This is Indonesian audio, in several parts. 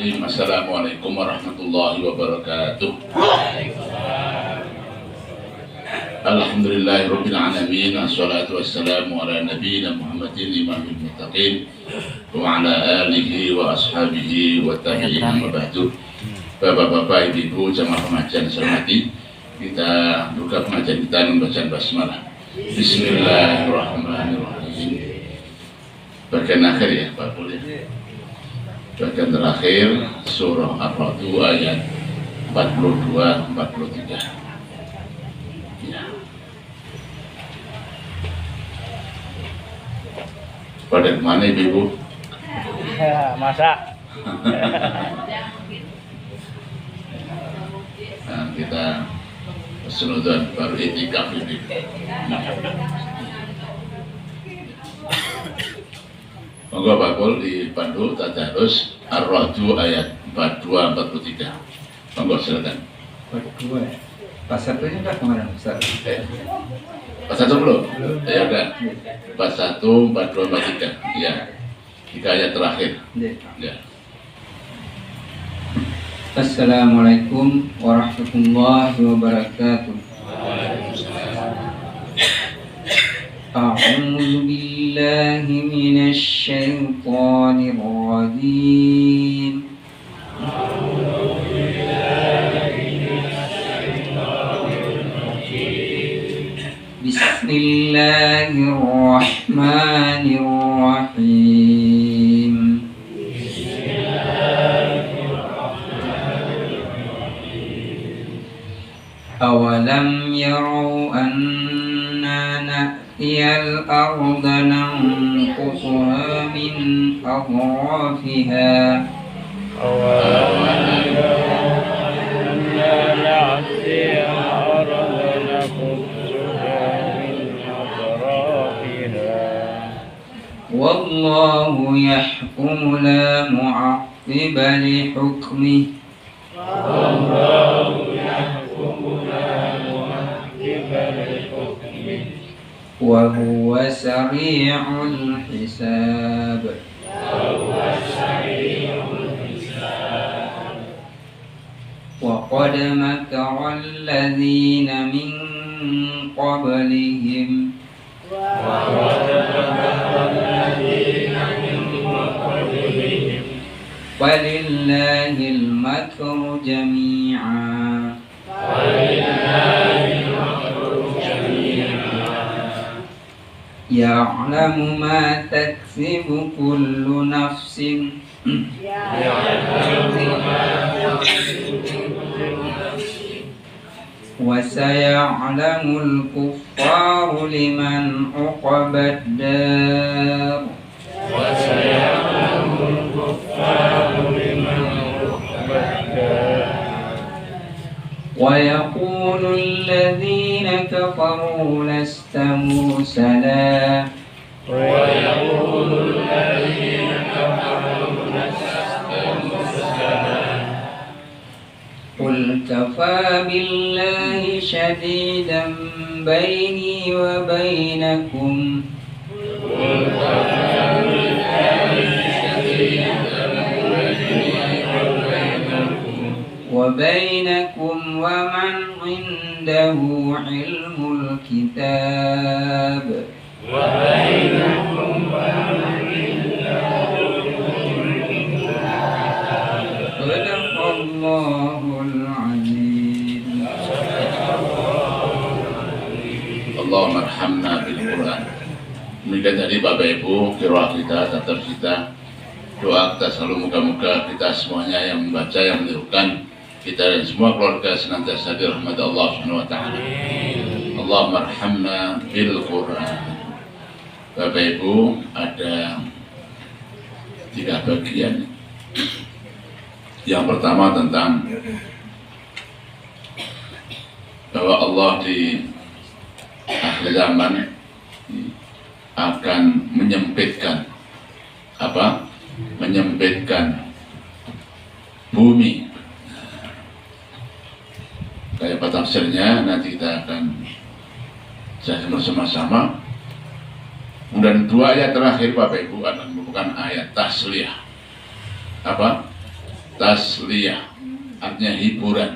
Bismillahirrahmanirrahim. Assalamualaikum warahmatullahi wabarakatuh. Alhamdulillahirabbil alamin. Wassalatu wassalamu ala nabiyyina Muhammadin imamil muttaqin wa ala alihi wa ashabihi wa tabi'in wa ba'du. Bapak-bapak, ibu-ibu, jamaah pengajian hormati, kita buka pengajian kita dengan bacaan basmalah. Bismillahirrahmanirrahim. Bagian akhir ya Pak boleh. Bagian terakhir surah Ar-Ra'd ayat 42-43. Ya. Pada kemana ibu? Masak. Nah, kita senudan baru itikaf ini. Monggo Pak Kul dipandu tadarus Ar-Ra'd ayat 42-43. Monggo silakan. 42. Pas satunya udah kemana Ustaz? Pas satu belum? Ya udah. Pas 1, 42, 43. Ya. 3 ayat terakhir. Ya. Assalamualaikum warahmatullahi wabarakatuh. A'udzu billahi minasy syaithanir rajim. Bismillahirrahmanirrahim. أولم يروا أنا نأتي الأرض ننقصها من أطرافها أولم يروا أنا نأتي الأرض ننقصها من أطرافها والله يحكم لا معقب لحكمه وهو سريع الحساب. وقد مكر الذين من قبلهم ولله المكر جميعا يعلم ما تكسب كل نفس وسيعلم الكفار لمن عقبى الدار ويقول الذين كفروا لست مرسلا قل كفى بالله شهيدا بيني وبينكم وبينكم ومن عنده علم الكتاب صدق الله العظيم. Allahumma arhamna bil Quran. Demikian tadi Bapak Ibu, qiraah kita, tatap kita, doa kita selalu moga-moga kita semuanya yang membaca, yang menirukan, kita dan semua keluarga senantiasa dirahmati Allah Subhanahu wa taala. Allahumma arhamna bil Quran. Bapak Ibu, ada 3 bagian. Yang pertama tentang bahwa Allah di akhir zaman akan menyempitkan bumi. Kayak apa tafsirnya nanti kita akan cari bersama-sama. Dan 2 ayat terakhir Bapak Ibu akan merupakan ayat tasliyah. tasliyah, artinya hiburan.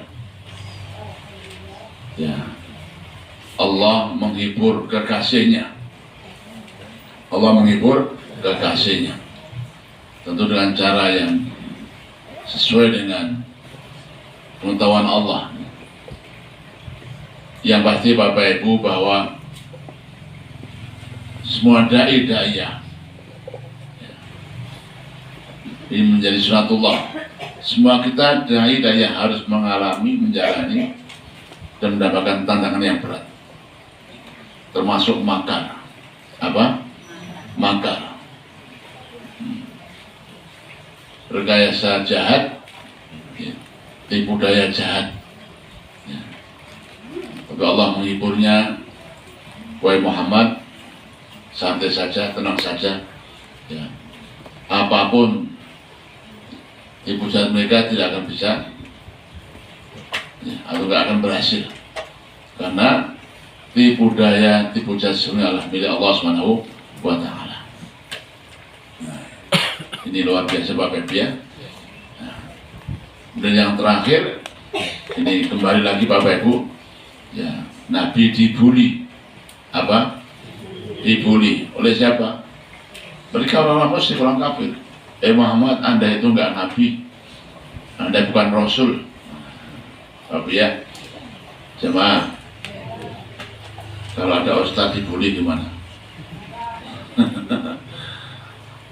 Ya, Allah menghibur kekasihnya. Allah menghibur kekasihnya. Tentu dengan cara yang sesuai dengan pengetahuan Allah. Yang pasti Bapak Ibu bahwa semua dai-da'iyah ini menjadi sunatullah. Semua kita dai-da'iyah harus mengalami, menjalani dan mendapatkan tantangan yang berat, termasuk makar. Apa? Makar, rekayasa jahat, tipu daya jahat. Tapi Allah menghiburnya, wahai Muhammad, santai saja, tenang saja. Ya. Apapun tipu jahat mereka tidak akan bisa, ya, atau tidak akan berhasil, karena tipu daya, tipu jahat sebenarnya adalah milik Allah Subhanahu wa Ta'ala. Nah, ini luar biasa Bapak Ibu ya. Nah, dan yang terakhir, ini kembali lagi Bapak Ibu, ya, Nabi dibully. Apa? Dibully oleh siapa? Mereka orang musyrik, orang kafir. Muhammad, Anda itu enggak Nabi, Anda bukan Rasul. Bapak ya, jemaah, kalau ada ustadz dibully gimana?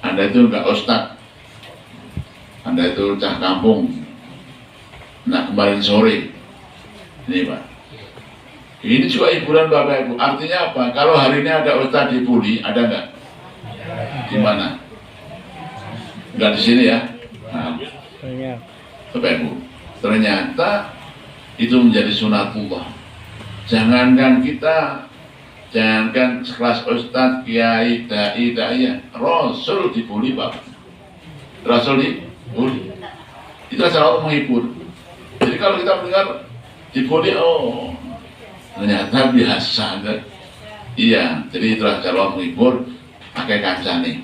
Anda itu enggak ustadz, Anda itu cah kampung. Nah, kemarin sore ini Pak, ini juga hiburan Bapak Ibu. Artinya apa? Kalau hari ini ada ustadz dibully, ada enggak? Di mana? Enggak di sini ya. Nah, Bapak Ibu, ternyata itu menjadi sunatullah. Jangankan kita, jangankan sekelas ustadz, kiai, dai, da'iyah, Rasul dibully Bapak. Rasul dibully. Itu adalah Allah menghibur. Jadi kalau kita mendengar dibully, oh ternyata biasa kan? Iya, jadi itulah cara Allah menghibur, pakai kancane,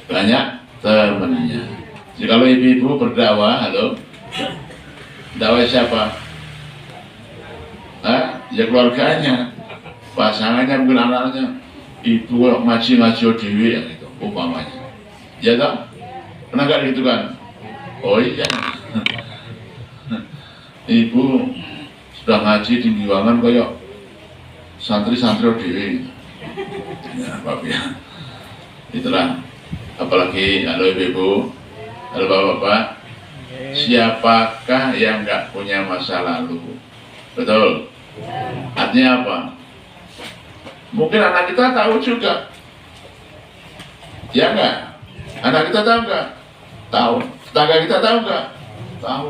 banyak temennya. Jadi kalau ibu-ibu berdakwah, halo, dakwah siapa? Ya keluarganya, pasangannya, mungkin anak-anaknya. Ibu ngaji dewi ya gitu, umpamanya. Ya tak? Pernah gak gitu kan? Oh iya. Ibu sudah ngaji di Giwangan kayak santri-santri dewi. Ya, Bapak ya. Itulah. Apalagi halo ibu-ibu, halo bapak-bapak, siapakah yang nggak punya masa lalu? Betul. Artinya apa? Mungkin anak kita tahu juga, ya nggak? Anak kita tahu nggak? Tahu. Tetangga kita tahu nggak? Tahu.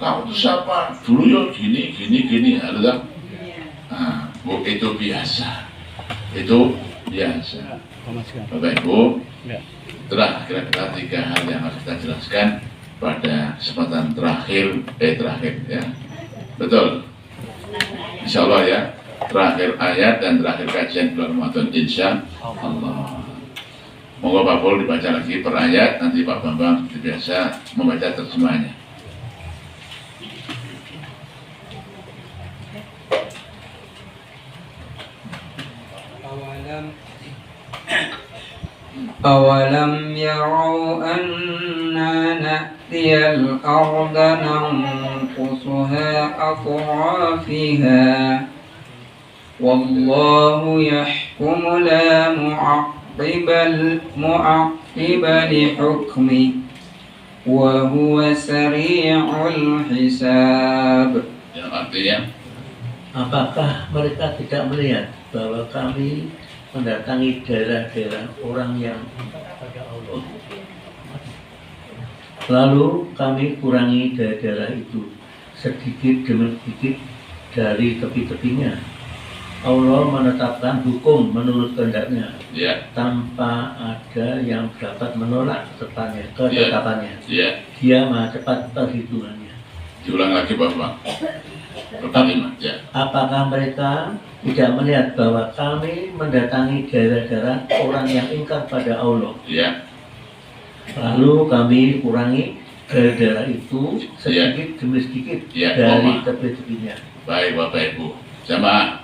Kamu tuh siapa? Dulu ya gini, halo tak? Nah, bu, itu biasa. Itu biasa. Bapak Ibu, itulah kira-kira 3 hal yang harus kita jelaskan pada kesempatan terakhir ya. Betul. Insya Allah ya, terakhir ayat dan terakhir kajian bulan Ramadan, insya Allah. Moga Pak Pol dibaca lagi per ayat, nanti Pak Bambang seperti biasa membaca terjemahnya. أولم يروا أنا نأتي الأرض ننقصها أطرافها والله يحكم لا معقب لحكمه وهو سريع الحساب. Yang artinya, apakah mereka tidak melihat bahwa kami mendatangi daerah-daerah orang yang pada Allah, lalu kami kurangi daerah-daerah itu sedikit demi sedikit dari tepi-tepinya. Allah menetapkan hukum menurut kehendaknya, ya, tanpa ada yang dapat menolak ketetapannya. Ya. Dia maha cepat perhitungannya. Diulang lagi Bapak. Pertanyaan, ya. Apakah mereka tidak melihat bahwa kami mendatangi daerah-daerah orang yang ingkar pada Allah, Ya. lalu kami kurangi daerah itu sedikit demi sedikit Ya, dari Oma. tepi-tepinya. Baik Bapak Ibu, jamaah,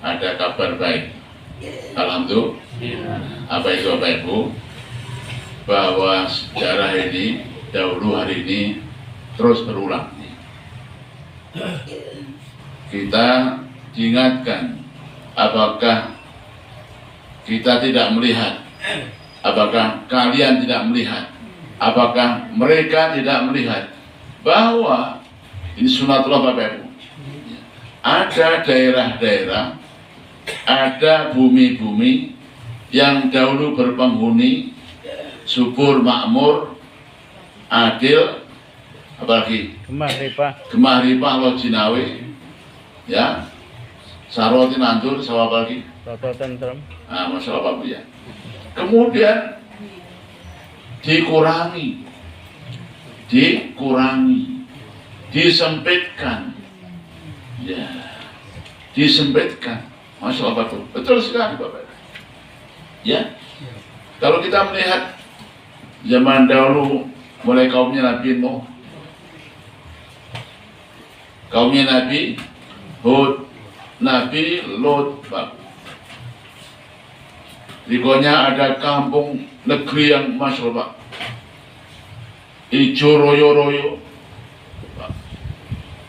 ada kabar baik. Alhamdulillah. Apa itu Bapak Ibu? Bahwa sejarah ini dahulu hari ini terus berulang. Kita diingatkan, apakah kita tidak melihat? Apakah kalian tidak melihat? Apakah mereka tidak melihat bahwa ini sunatullah Bapak Ibu? Ada daerah-daerah, ada bumi-bumi yang dahulu berpenghuni, subur, makmur, adil, apalagi Gemah Ripah, Lojinawe, ya, Sarwati Nandur, sama apalagi? Toto tentrem. Nah, masalah Pak Bu ya. Kemudian dikurangi, disempitkan, ya, disempitkan. Masalah Pak Bu, betul sekali Bapak. Ya, kalau kita melihat zaman dahulu mulai kaumnya Nabi Nuh, kaumnya Nabi Hud, Nabi Lot, Pak. Rikonya ada kampung negeri yang masya Allah, ijo royo-royo,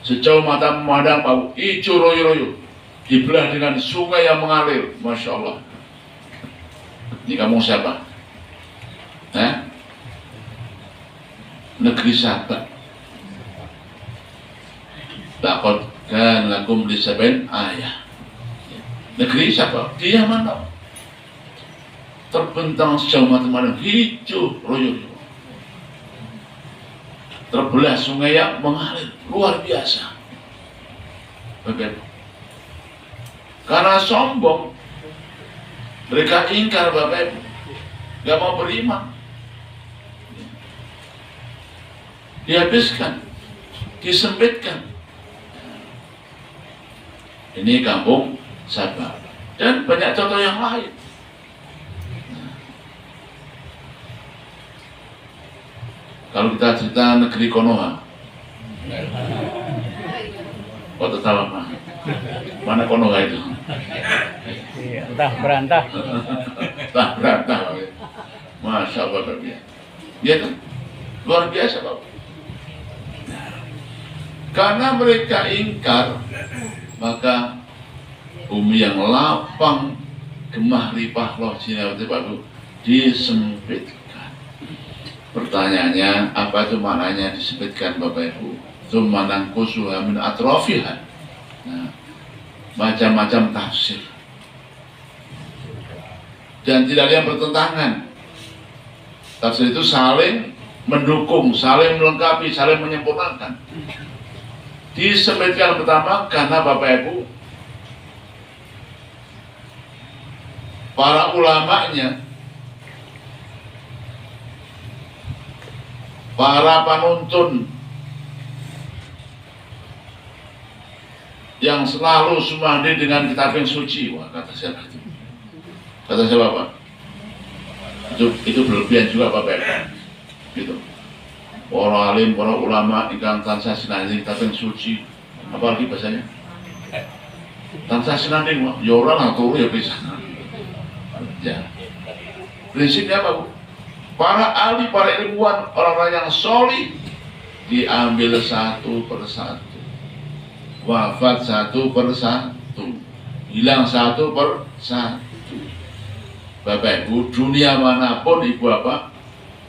sejauh mata memandang Pak, ijo royo-royo, dibelah dengan sungai yang mengalir, masya Allah. Ini kampung siapa? Negeri sahabat. Laqad kana lakum lisabain ayah. Negeri siapa? Dia mana? Terbentang sejauh mata memandang, hijau royo, terbelah sungai yang mengalir, luar biasa. Bagaimana? Karena sombong, mereka ingkar Bapak Ibu, gak mau beriman, dihabiskan, disempitkan. Ini kampung Sabah dan banyak contoh yang lain. Kalau kita cerita negeri Konoha, kok tahu apa? Mana Konoha itu? Iya, entah berantah. Entah berantah, masya Allah Bapak. Dia kan luar biasa Bapak. Karena mereka ingkar, maka bumi yang lapang, Gemah Ripah, Lojinawe, Bapak, disempitkan. Pertanyaannya, apa itu maknanya disebutkan Bapak Ibu? Tsumma kusuha min atrofiha. Nah, macam-macam tafsir. Dan tidak ada yang bertentangan. Tafsir itu saling mendukung, saling melengkapi, saling menyempurnakan. Disebutkan pertama karena Bapak Ibu, para ulamanya, para panuntun yang selalu sumadi dengan kitab yang suci. Wah, kata siapa itu? Kata siapa Pak? Itu berlebihan juga Bapak Ibu. Gitu. Para alim, para ulama ingkang tansah sinanding kitab yang suci. Apalagi bahasanya? Tansah sinanding, ya orang atau ya bisa. Ya. Prinsipnya apa Bu? Para ahli, para ilmuwan, orang-orang yang solih diambil satu persatu, wafat satu persatu, hilang satu persatu. Bapak Ibu, dunia manapun Ibu apa,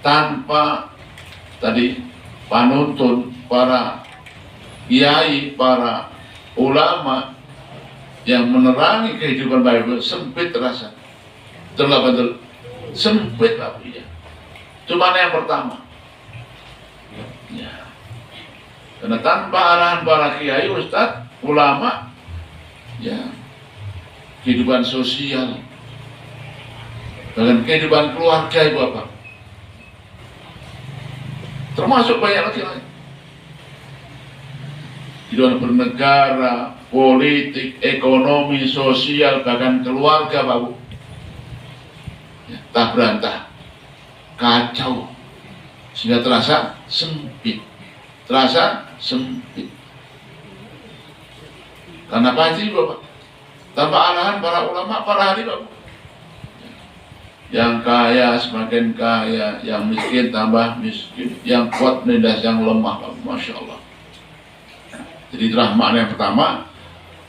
tanpa tadi panuntun, para kiai, para ulama yang menerangi kehidupan Bapak Ibu, sempit terasa, betul, sempit Bapak Ibu. Cuma yang pertama, ya. Karena tanpa arahan para kiai, ustadz, ulama, ya, kehidupan sosial, bahkan kehidupan keluarga Ibu Bapak, termasuk banyak lagi lain. Kehidupan bernegara, politik, ekonomi, sosial, bahkan keluarga Pak Bu, ya, tak berantah, kacau, sehingga terasa sempit, terasa sempit. Karena haji Bapak, tanpa arahan para ulama, para ahli Bapak, yang kaya semakin kaya, yang miskin tambah miskin, yang kuat menindas yang lemah, Bapak. Masya Allah. Jadi itulah makna yang pertama,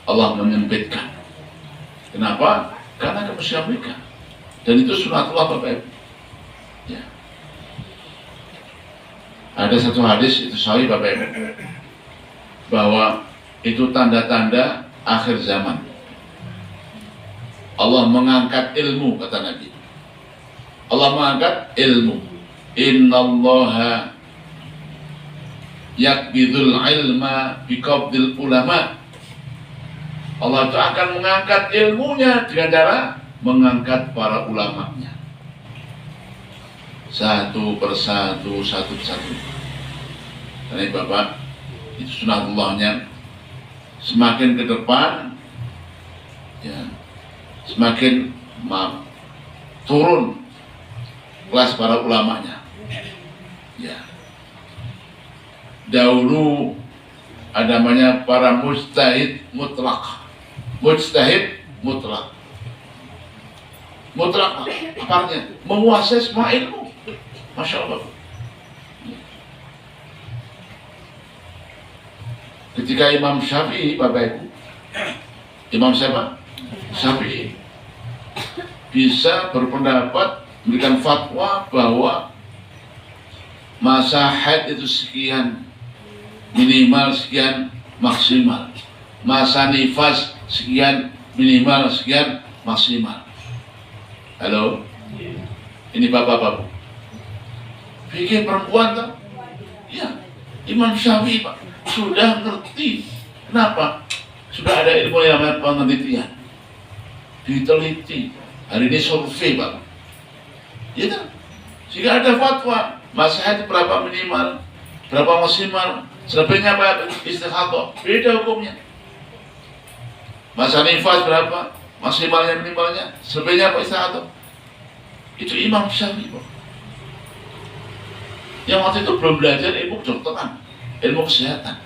Allah menyempitkan. Kenapa? Karena kemusyrikan. Dan itu sunatullah Bapak Ibu. Ya. Ada satu hadis itu sahih Bapak Ibu, bahwa itu tanda-tanda akhir zaman. Allah mengangkat ilmu, kata Nabi. Allah mengangkat ilmu. Innallaha yakbidul ilma biqabdil ulama. Allah itu akan mengangkat ilmunya dengan cara mengangkat para ulamanya. Satu persatu, satu persatu. Karena Bapak, itu sunnatullahnya. Semakin ke depan, ya, semakin turun kelas para ulamanya. Ya. Dahulu ada namanya para mujtahid mutlak. Mujtahid mutlak. Mutlak apa artinya? Menguasai semua ilmu. Masya Allah. Ketika Imam Syafi'i, Bapak Ibu, Imam siapa? Syafi'i bisa berpendapat memberikan fatwa bahwa masa haid itu sekian, minimal sekian, maksimal. Masa nifas sekian, minimal sekian, maksimal. Halo? Ini bapak-bapak. Fikih perempuan tak? Ya, Imam Syafi'i Pak sudah ngerti. Kenapa? Sudah ada ilmu yang namanya penelitian. Diteliti. Hari ini survei Pak. Ya tak? Jika ada fatwa, masa haid berapa minimal, berapa maksimal, selebihnya apa? Istighathah. Beda hukumnya. Masa nifas berapa? Maksimalnya, minimalnya, selebihnya apa? Istighathah. Itu Imam Syafi'i Pak. Yang waktu itu belum belajar ilmu kedokteran, ilmu kesehatan.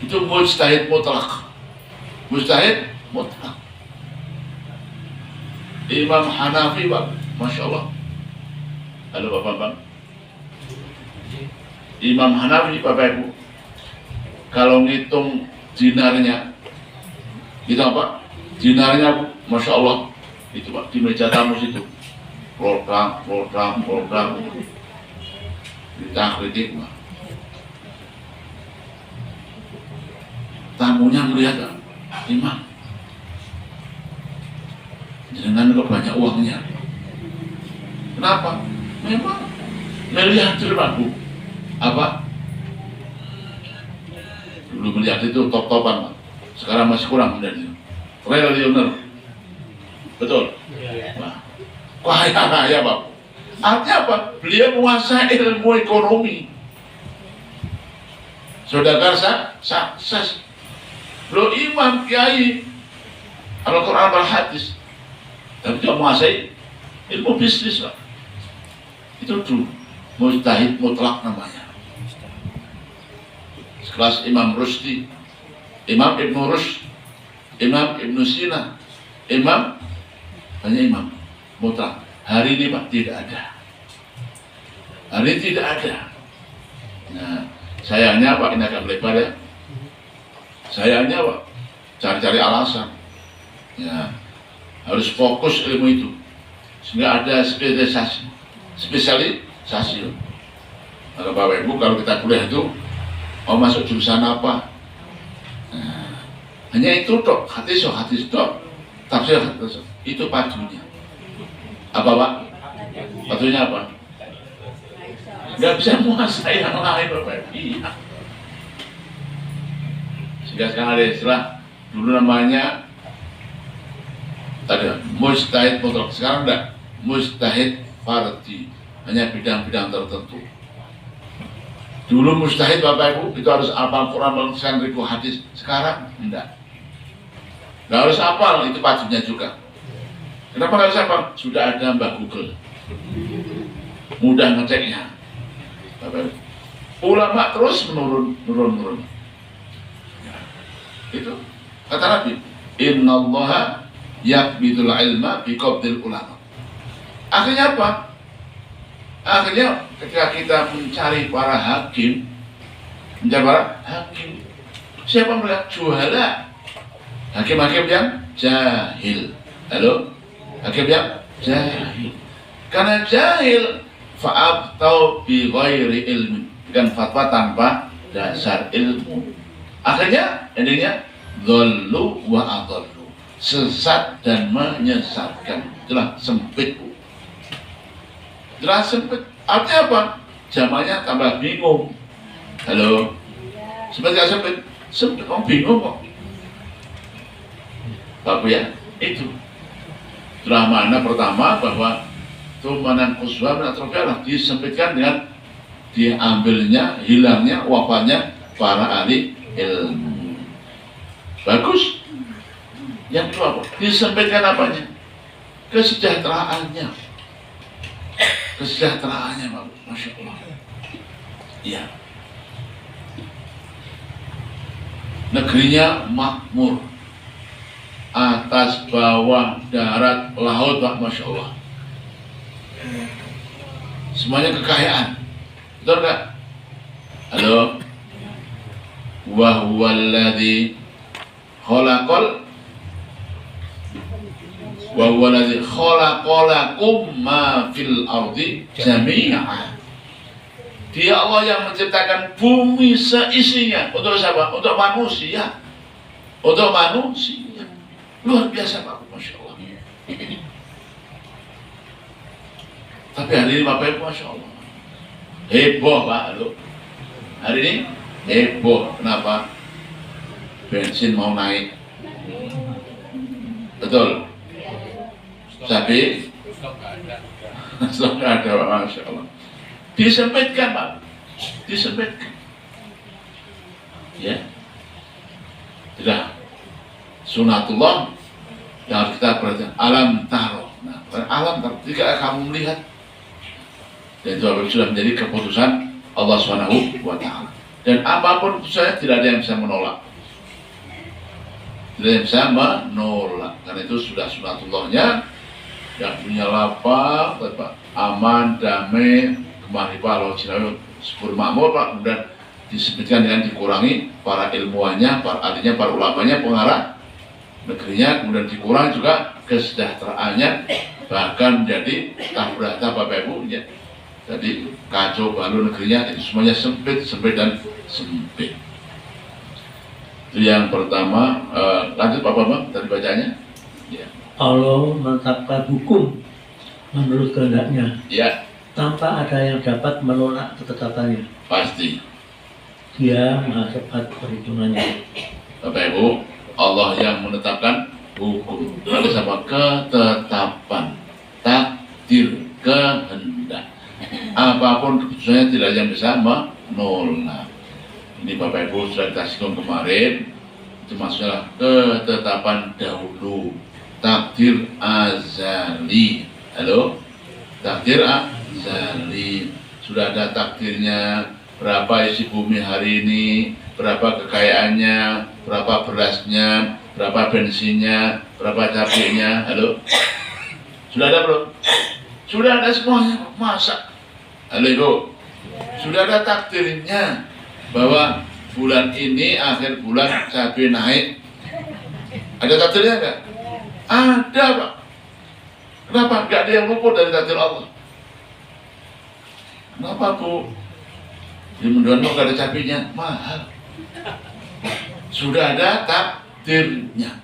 Itu mujtahid mutlak. Mujtahid mutlak. Imam Hanafi Pak, Masya Allah. Halo Bapak-Bapak. Imam Hanafi Bapak Ibu, kalau ngitung dinarnya, itu apa? Dinarnya Masya Allah, itu Pak, di meja tamu situ. Program. Kita kritik Pak. Tamunya melihat Imam, jangan kok banyak uangnya. Kenapa? Memang miliarder Pak Bu. Apa? Dulu miliarder itu top-topan Pak. Sekarang masih kurang dari triliuner. Betul? Nah, kaya Pak. Artinya apa? Beliau menguasai ilmu ekonomi. Saudagar sukses. Beliau imam, kiai, Al-Quran al-Hadis. Tapi dia menguasai ilmu bisnis Pak. Itu dulu mujtahid mutlak namanya. Sekelas Imam Rusdi, Imam Ibnu Rushd, Imam Ibnu Sina, hanya imam mutlak. Hari ini Pak tidak ada. Hari ini tidak ada. Nah, sayangnya Pak, ini agak lebar ya. Sayangnya Pak, cari-cari alasan. Ya, harus fokus ilmu itu. Sehingga ada spesialisasi. Kalau Bapak Ibu, kalau kita kuliah itu mau masuk jurusan apa? Nah, hanya itu dok, hadis dok, tafsir itu padunya. Apa Pak? Padunya apa? Gak bisa menguasai yang lain Bapak. Iya. Sehingga sekarang ada istilah dulu namanya tadi mujtahid mutlak, sekarang enggak, mujtahid fardhi, hanya bidang-bidang tertentu. Dulu mujtahid Bapak Ibu itu harus hafal Quran dan 1000 hadis, sekarang enggak. Enggak harus hafal, itu padunya juga. Kenapa nggak harus hafal? Sudah ada Mbak Google, mudah ngeceknya. Bapak, ulama terus menurun. Ya, itu kata Nabi, innallaha yaqbidul ilma biqabdil ulama. Akhirnya apa? Akhirnya ketika kita mencari para hakim, siapa mereka? Juhala, hakim-hakim yang jahil. Halo, hakim yang jahil. Karena jahil, fa'abtau bi ghairi ilmin, dengan fatwa tanpa dasar ilmu. Akhirnya endingnya dhallu wa adhallu, sesat dan menyesatkan. Itulah sempit. Itulah sempit. Artinya apa? Zamannya tambah bingung. Halo, sempit gak sempit? Sempit, orang bingung kok. Bapak ya, itu. Itulah makna pertama bahwa tumanan kuswa dan atrofialah disempitkan dengan diambilnya, hilangnya, wafatnya para ahli ilmu. Bagus. Yang kedua apa? Disempitkan apanya? Kesejahteraannya. Kesejahteraannya, Masya Allah. Iya. Negerinya makmur, atas, bawah, darat, laut, Masya Allah. Semuanya kekayaan. Betul nggak? Halo. Wa huwallazi khalaqalakum ma fil ardi jami'a. Dia Allah yang menciptakan bumi seisinya. Untuk siapa? Untuk manusia. Untuk manusia. Luar biasa Pak, Masya Allah. Tapi hari ini Bapak Ibu, Masya Allah, heboh Pak. Hari ini heboh. Kenapa? Bensin mau naik. Betul. Tapi stok nggak ada Pak, Masya Allah. Disempitkan Pak, disempitkan. Ya, tidak. Sunatullah yang harus kita perhatikan. Alam taro. Nah, alam taro. Jika kamu melihat, dan itu sudah menjadi keputusan Allah SWT. Dan apapun keputusannya tidak ada yang bisa menolak. Tidak ada yang bisa menolak. Karena itu sudah sunatullahnya. Yang punya lapang, aman, damai, kemarin Pak, Allah Cinawi, syukur makmur Pak. Kemudian disebutkan dengan dikurangi para ilmuannya, para ahlinya, para ulamanya, pengarah negerinya. Kemudian dikurangi juga kesejahteraannya, bahkan menjadi tabrak Bapak Ibu ya. Jadi kacau balau negerinya, itu semuanya sempit dan sempit. Itu yang pertama. Lanjut Pak Bambang, tadi bacanya. Ya. Allah menetapkan hukum menurut kehendaknya, Ya. tanpa ada yang dapat menolak ketetapannya. Pasti. Dia maha cepat perhitungannya. Bapak Ibu, Allah yang menetapkan hukum. Ada sama ketetapan, takdir, kehendak. Apapun keputusannya tidak ada yang bisa menolak. Ini Bapak Ibu sudah kita singgung kemarin. Itu maksudnya ketetapan dahulu, takdir azali. Halo, takdir azali. Sudah ada takdirnya. Berapa isi bumi hari ini, berapa kekayaannya, berapa berasnya, berapa bensinnya, berapa cabenya. Halo, sudah ada belum? Sudah ada semuanya. Masa? Halo Ibu, sudah ada takdirnya bahwa bulan ini akhir bulan cabai naik. Ada takdirnya enggak? Ada Pak. Kenapa? Enggak ada yang luput dari takdir Allah. Kenapa Bu? Di Mendono gak ada cabenya, mahal. Sudah ada takdirnya.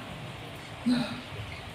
Nah,